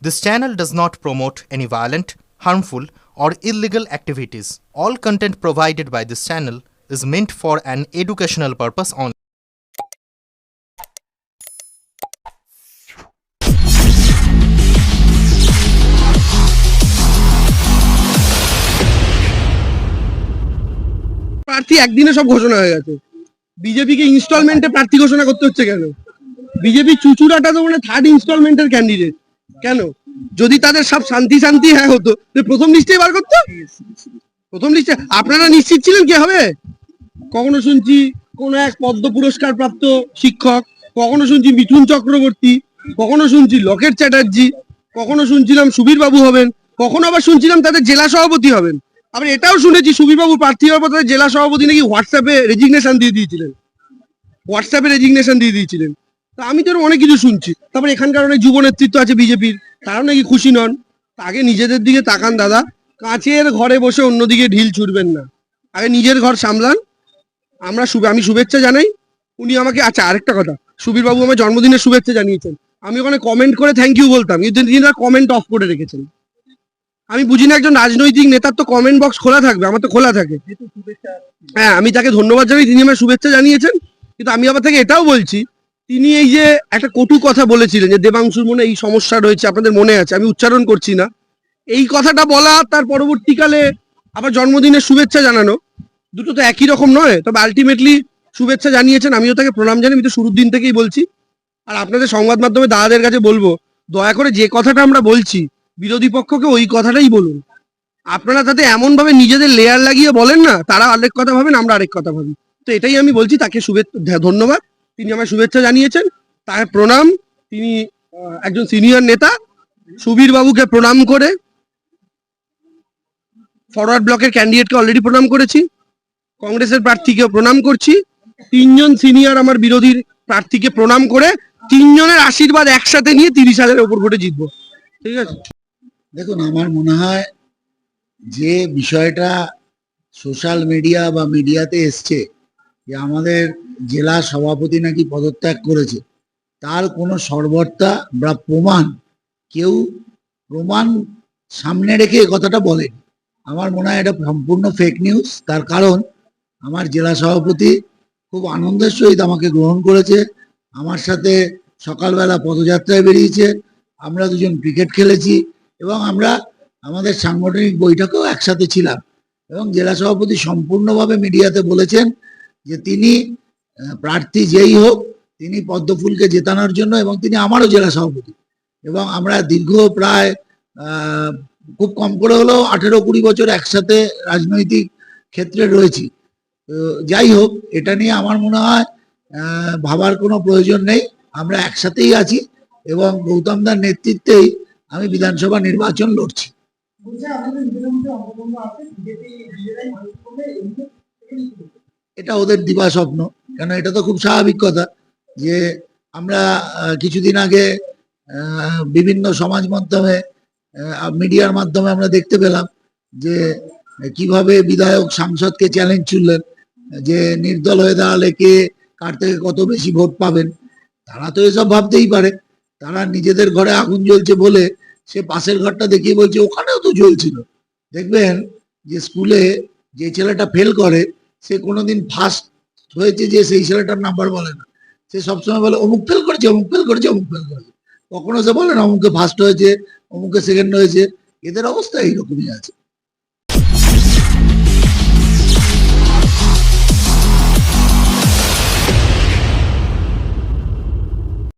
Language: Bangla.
This channel does not promote any violent, harmful, or illegal activities. All content provided by this channel is meant for an educational purpose only. প্রার্থী একদিনে সব ঘোষণা হয়ে গেছে। বিজেপিকে ইনস্টলমেন্টে প্রার্থী ঘোষণা করতে হচ্ছে কেন? বিজেপি চুচুড়াটা তো মানে থার্ড ইনস্টলমেন্টের ক্যান্ডিডেট কেন? যদি তাদের সব শান্তি শান্তি হ্যাঁ হতো তো প্রথম লিস্টেই বার করতো। প্রথম লিস্টে আপনারা নিশ্চিত ছিলেন কি হবে? কখনো শুনছি কোন এক পদ্ম পুরস্কার প্রাপ্ত শিক্ষক, কখনো শুনছি মিঠুন চক্রবর্তী, কখনো শুনছি লকেট চ্যাটার্জি, কখনো শুনছিলাম সুবীর বাবু হবেন, কখনো আবার শুনছিলাম তাদের জেলা সভাপতি হবেন। আবার এটাও শুনেছি সুবীর বাবু প্রার্থী হওয়ার পর তাদের জেলা সভাপতি নাকি হোয়াটসঅ্যাপে রেজিগনেশন দিয়ে দিয়েছিলেন। তা আমি তো অনেক কিছু শুনছি। তারপরে এখানকার অনেক যুব নেতৃত্ব আছে বিজেপির, তারাও নাকি খুশি নন। আগে নিজেদের দিকে তাকান দাদা, কাঁচের ঘরে বসে অন্যদিকে ঢিল ছুড়বেন না, আগে নিজের ঘর সামলান। আমি শুভেচ্ছা জানাই, উনি আমাকে আচ্ছা আরেকটা কথা, সুবীর বাবু আমার জন্মদিনের শুভেচ্ছা জানিয়েছেন, আমি ওখানে কমেন্ট করে থ্যাংক ইউ বলতাম, কিন্তু তিনি কমেন্ট অফ করে রেখেছেন। আমি বুঝি না, একজন রাজনৈতিক নেতার তো কমেন্ট বক্স খোলা থাকবে, আমার তো খোলা থাকে। হ্যাঁ, আমি তাকে ধন্যবাদ জানাই, তিনি আমার শুভেচ্ছা জানিয়েছেন। কিন্তু আমি আবার তাকে এটাও বলছি, তিনি এই যে একটা কটু কথা বলেছিলেন যে দেবাংশুর মনে এই সমস্যা রয়েছে, আপনাদের মনে আছে, আমি উচ্চারণ করছি না, এই কথাটা বলা তার পরবর্তীকালে আবার জন্মদিনের শুভেচ্ছা জানানো, দুটো তো একই রকম নয়। তবে আলটিমেটলি শুভেচ্ছা জানিয়েছেন, আমিও তাকে প্রণাম জানাই, আমি তো শুরুর দিন থেকেই বলছি। আর আপনাদের সংবাদ মাধ্যমে দাদাদের কাছে বলবো, দয়া করে যে কথাটা আমরা বলছি বিরোধী পক্ষকে ওই কথাটাই বলুন। আপনারা তাতে এমন ভাবে নিজেদের লেয়ার লাগিয়ে বলেন না, তারা আরেক কথা ভাবেন, আমরা আরেক কথা ভাবি। তো এটাই আমি বলছি, তাকে শুভেচ্ছা ধন্যবাদ, তিনি আমার শুভেচ্ছা জানিয়েছেন, তার প্রণাম। তিনি একজন সিনিয়র নেতা। সুবীর বাবুকে প্রণাম করে, ফরওয়ার্ড ব্লকের ক্যান্ডিডেটকে অলরেডি প্রণাম করেছি, কংগ্রেসের প্রার্থীকেও প্রণাম করছি, তিনজন সিনিয়র আমার বিরোধীর প্রার্থীকে প্রণাম করে তিনজনের আশীর্বাদ একসাথে নিয়ে 30,000-এর ওপর ভোটে জিতবো। ঠিক আছে? দেখুন, আমার মনে হয় যে বিষয়টা সোশ্যাল মিডিয়া বা মিডিয়াতে এসছে যে আমাদের জেলা সভাপতি নাকি পদত্যাগ করেছে, তার কোনো সর্বর্তা বা প্রমাণ সামনে রেখে এ কথাটা বলেন। আমার মনে হয় এটা সম্পূর্ণ ফেক নিউজ। তার কারণ আমার জেলা সভাপতি খুব আনন্দের সহিত আমাকে গ্রহণ করেছে, আমার সাথে সকালবেলা পদযাত্রায় বেরিয়েছে, আমরা দুজন ক্রিকেট খেলেছি এবং আমরা আমাদের সাংগঠনিক বৈঠকেও একসাথে ছিলাম। এবং জেলা সভাপতি সম্পূর্ণভাবে মিডিয়াতে বলেছেন যে তিনি প্রার্থী যেই হোক তিনি পদ্মফুলকে জেতানোর জন্য, এবং তিনি আমারও জেলা সভাপতি, এবং আমরা দীর্ঘ প্রায় খুব কম করে হলেও 18-20 বছর একসাথে রাজনৈতিক ক্ষেত্রে রয়েছি। যাই হোক, এটা নিয়ে আমার মনে হয় ভাবার কোনো প্রয়োজন নেই, আমরা একসাথেই আছি এবং গৌতম দার নেতৃত্বেই আমি বিধানসভা নির্বাচন লড়ছি। এটা ওদের দিবা স্বপ্ন, কেন এটা তো খুব স্বাভাবিক কথা যে আমরা কিছুদিন আগে বিভিন্ন সমাজ মাধ্যমে মিডিয়ার মাধ্যমে আমরা দেখতে পেলাম যে কিভাবে বিধায়ক সাংসদকে চ্যালেঞ্জ ছুড়লেন যে নির্দল হয়ে দাঁড়ালে কে কার থেকে কত বেশি ভোট পাবেন। তারা তো এসব ভাবতেই পারে, তারা নিজেদের ঘরে আগুন জ্বলছে বলে সে পাশের ঘরটা দেখিয়ে বলছে ওখানেও তো জ্বলছিল। দেখবেন যে স্কুলে যে ছেলেটা ফেল করে সে কোনোদিন ফার্স্ট হয়েছে যে সেই ছেলেটার নাম্বার বলে না, সে সবসময় বলে অমুক ফেল করেছে, অমুক ফেল করেছে, অমুক ফেল করেছে। কখনো সে বলে না অমুকে ফার্স্ট হয়েছে, অমুকে সেকেন্ড হয়েছে। এদের অবস্থা এইরকমই আছে।